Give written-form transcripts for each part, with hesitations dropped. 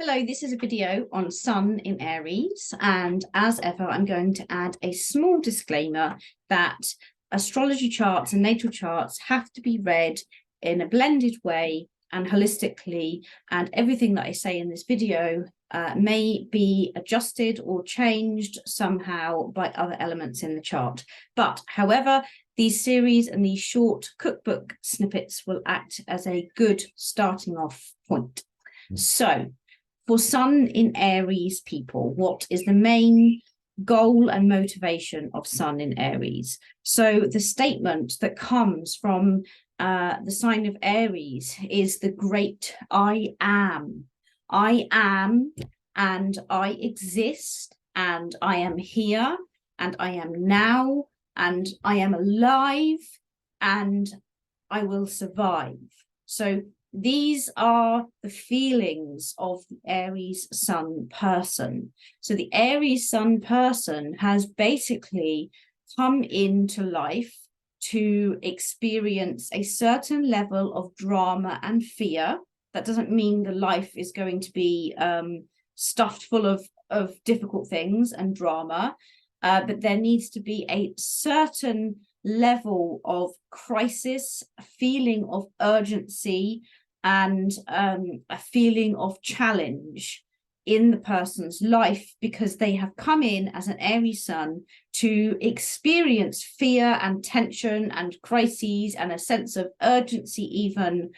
Hello, this is a video on Sun in Aries, and as ever, I'm going to add a small disclaimer that astrology charts and natal charts have to be read in a blended way and holistically, and everything that I say in this video may be adjusted or changed somehow by other elements in the chart. But however, these series and these short cookbook snippets will act as a good starting off point. So, for Sun in Aries people, what is the main goal and motivation of Sun in Aries? So the statement that comes from the sign of Aries is the great I am. I am, and I exist, and I am here, and I am now, and I am alive, and I will survive. So these are the feelings of the Aries Sun person. So the Aries Sun person has basically come into life to experience a certain level of drama and fear. That doesn't mean the life is going to be stuffed full of difficult things and drama, but there needs to be a certain level of crisis, a feeling of urgency, and a feeling of challenge in the person's life, because they have come in as an Aries Sun to experience fear and tension and crises and a sense of urgency even,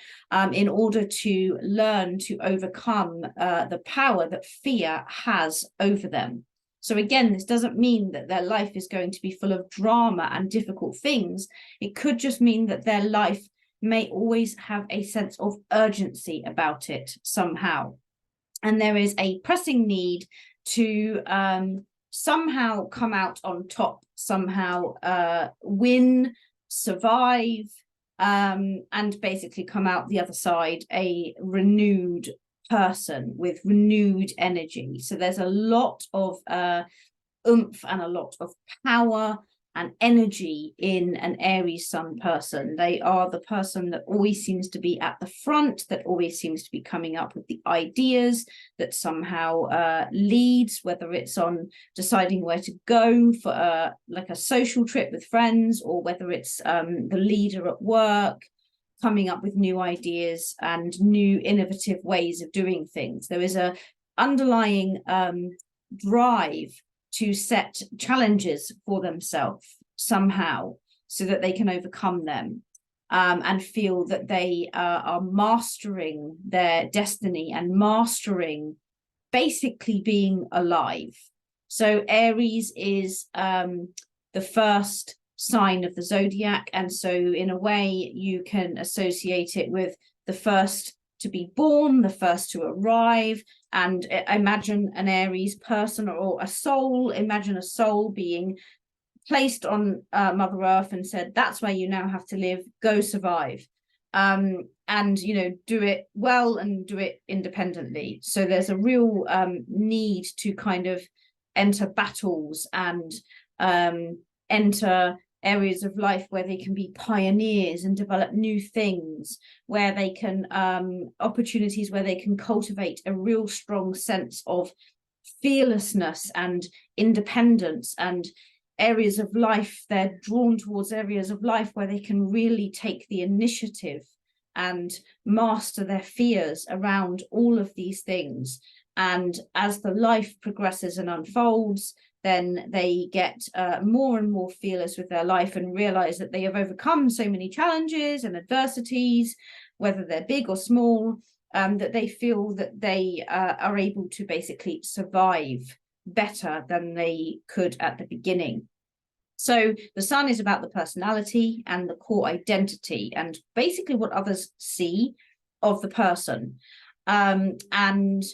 in order to learn to overcome the power that fear has over them. So again, this doesn't mean that their life is going to be full of drama and difficult things. It could just mean that their life may always have a sense of urgency about it somehow. And there is a pressing need to somehow come out on top, somehow win, survive, and basically come out the other side a renewed person with renewed energy. So there's a lot of oomph and a lot of power and energy in an Aries Sun person. They are the person that always seems to be at the front, that always seems to be coming up with the ideas, that somehow leads, whether it's on deciding where to go for like a social trip with friends, or whether it's the leader at work, coming up with new ideas and new innovative ways of doing things. There is a underlying drive to set challenges for themselves somehow so that they can overcome them, and feel that they are mastering their destiny and mastering basically being alive. So Aries is the first sign of the zodiac, and so in a way you can associate it with the first to be born, the first to arrive. And imagine an Aries person or a soul, imagine a soul being placed on Mother Earth and said, that's where you now have to live, go survive, and you know, do it well and do it independently. So there's a real need to kind of enter battles and enter areas of life where they can be pioneers and develop new things, where they can opportunities where they can cultivate a real strong sense of fearlessness and independence, and areas of life, they're drawn towards areas of life where they can really take the initiative and master their fears around all of these things. And as the life progresses and unfolds, then they get more and more fearless with their life and realize that they have overcome so many challenges and adversities, whether they're big or small, that they feel that they are able to basically survive better than they could at the beginning. So the Sun is about the personality and the core identity and basically what others see of the person. And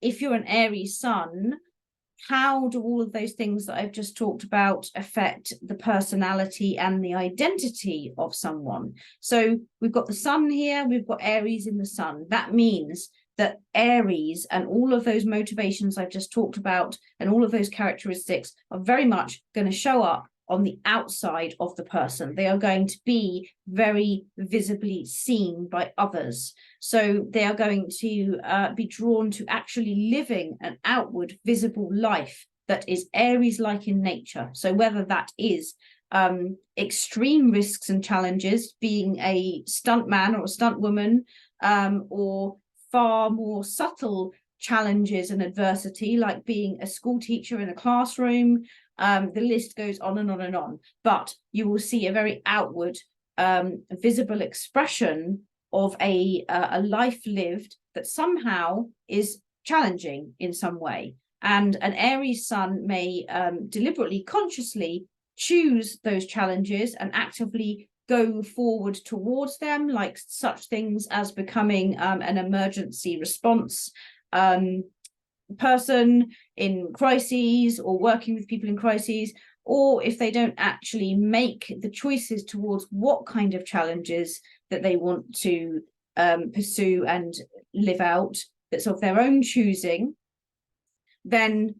if you're an Aries Sun, how do all of those things that I've just talked about affect the personality and the identity of someone? So we've got the Sun here, we've got Aries in the Sun. That means that Aries and all of those motivations I've just talked about and all of those characteristics are very much going to show up on the outside of the person. They are going to be very visibly seen by others. So they are going to be drawn to actually living an outward visible life that is Aries-like in nature. So whether that is extreme risks and challenges, being a stuntman or a stunt woman, or far more subtle challenges and adversity, like being a school teacher in a classroom. The list goes on and on and on. But you will see a very outward, visible expression of a life lived that somehow is challenging in some way. And an Aries Sun may deliberately, consciously choose those challenges and actively go forward towards them, like such things as becoming an emergency response person in crises, or working with people in crises. Or if they don't actually make the choices towards what kind of challenges that they want to pursue and live out, that's of their own choosing, then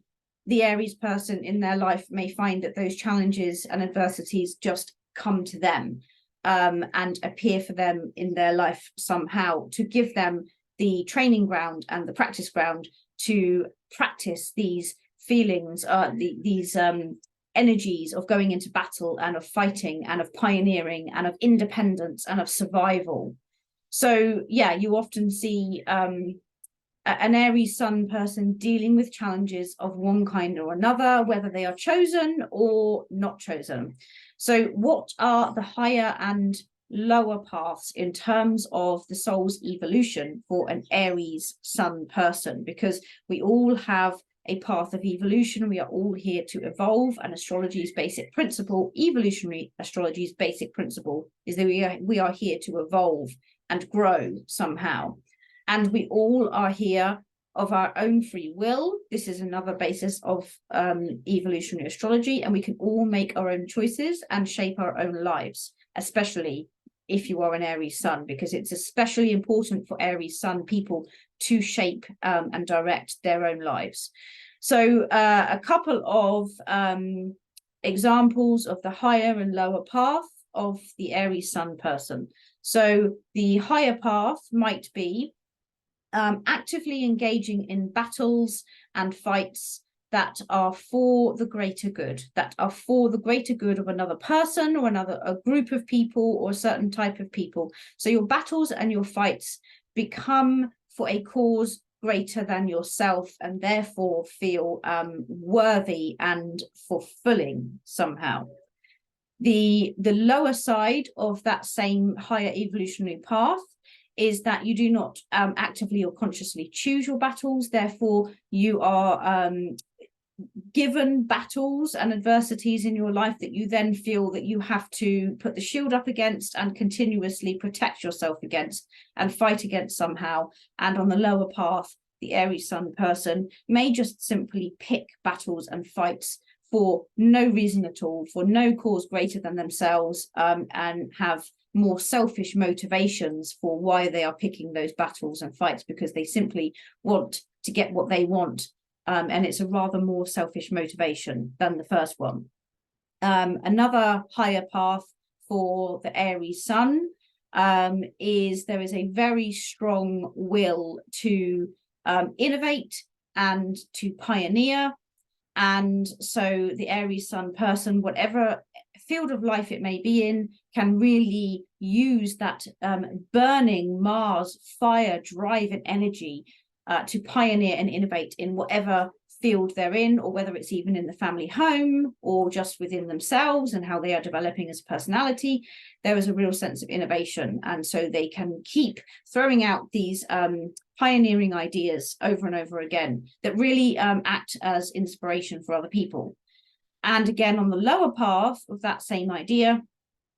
the Aries person in their life may find that those challenges and adversities just come to them and appear for them in their life somehow, to give them the training ground and the practice ground to practice these feelings, these energies of going into battle and of fighting and of pioneering and of independence and of survival. So yeah, you often see an Aries Sun person dealing with challenges of one kind or another, whether they are chosen or not chosen. So what are the higher and lower paths in terms of the soul's evolution for an Aries Sun person? Because we all have a path of evolution. We are all here to evolve, and astrology's basic principle, evolutionary astrology's basic principle, is that we are here to evolve and grow somehow. And we all are here of our own free will. This is another basis of evolutionary astrology, and we can all make our own choices and shape our own lives, especially if you are an Aries Sun, because it's especially important for Aries Sun people to shape and direct their own lives. So a couple of examples of the higher and lower path of the Aries Sun person. So the higher path might be actively engaging in battles and fights that are for the greater good, that are for the greater good of another person or a group of people or a certain type of people. So your battles and your fights become for a cause greater than yourself, and therefore feel worthy and fulfilling somehow. The lower side of that same higher evolutionary path is that you do not actively or consciously choose your battles. Therefore, you are given battles and adversities in your life that you then feel that you have to put the shield up against and continuously protect yourself against and fight against somehow. And on the lower path, the Aries Sun person may just simply pick battles and fights for no reason at all, for no cause greater than themselves, and have more selfish motivations for why they are picking those battles and fights, because they simply want to get what they want. And it's a rather more selfish motivation than the first one. Another higher path for the Aries Sun is there is a very strong will to innovate and to pioneer. And so the Aries Sun person, whatever field of life it may be in, can really use that burning Mars fire, drive and energy to pioneer and innovate in whatever field they're in, or whether it's even in the family home or just within themselves and how they are developing as a personality. There is a real sense of innovation, and so they can keep throwing out these pioneering ideas over and over again that really act as inspiration for other people. And again, on the lower path of that same idea,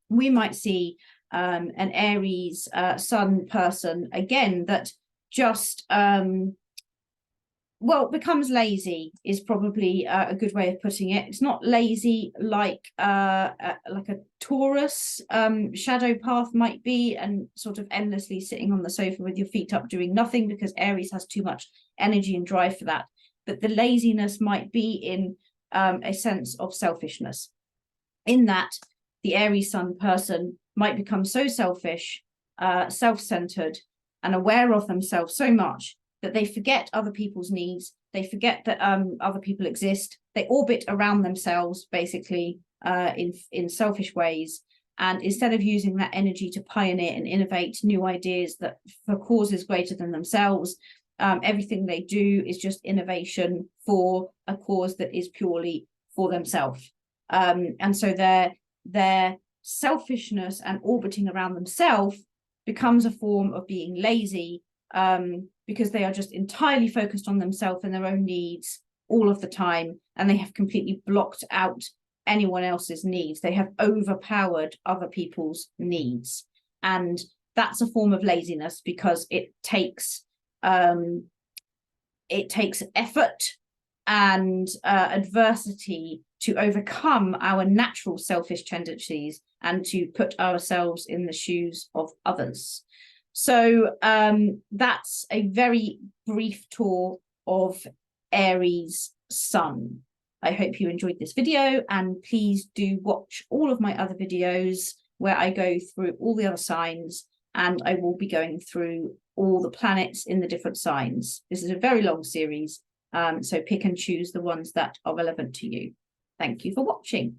we might see an Aries Sun person again that just becomes lazy, is probably a good way of putting it. It's not lazy like a Taurus shadow path might be, and sort of endlessly sitting on the sofa with your feet up doing nothing, because Aries has too much energy and drive for that. But the laziness might be in a sense of selfishness. in that the Aries Sun person might become so selfish, self-centered, and aware of themselves so much that they forget other people's needs. They forget that other people exist. They orbit around themselves, basically, in selfish ways. And instead of using that energy to pioneer and innovate new ideas that for causes greater than themselves, everything they do is just innovation for a cause that is purely for themselves. And so their selfishness and orbiting around themselves becomes a form of being lazy, because they are just entirely focused on themselves and their own needs all of the time, and they have completely blocked out anyone else's needs. They have overpowered other people's needs, and that's a form of laziness because it takes effort and adversity to overcome our natural selfish tendencies and to put ourselves in the shoes of others. So that's a very brief tour of Aries Sun. I hope you enjoyed this video, and please do watch all of my other videos where I go through all the other signs, and I will be going through all the planets in the different signs. This is a very long series, so pick and choose the ones that are relevant to you. Thank you for watching.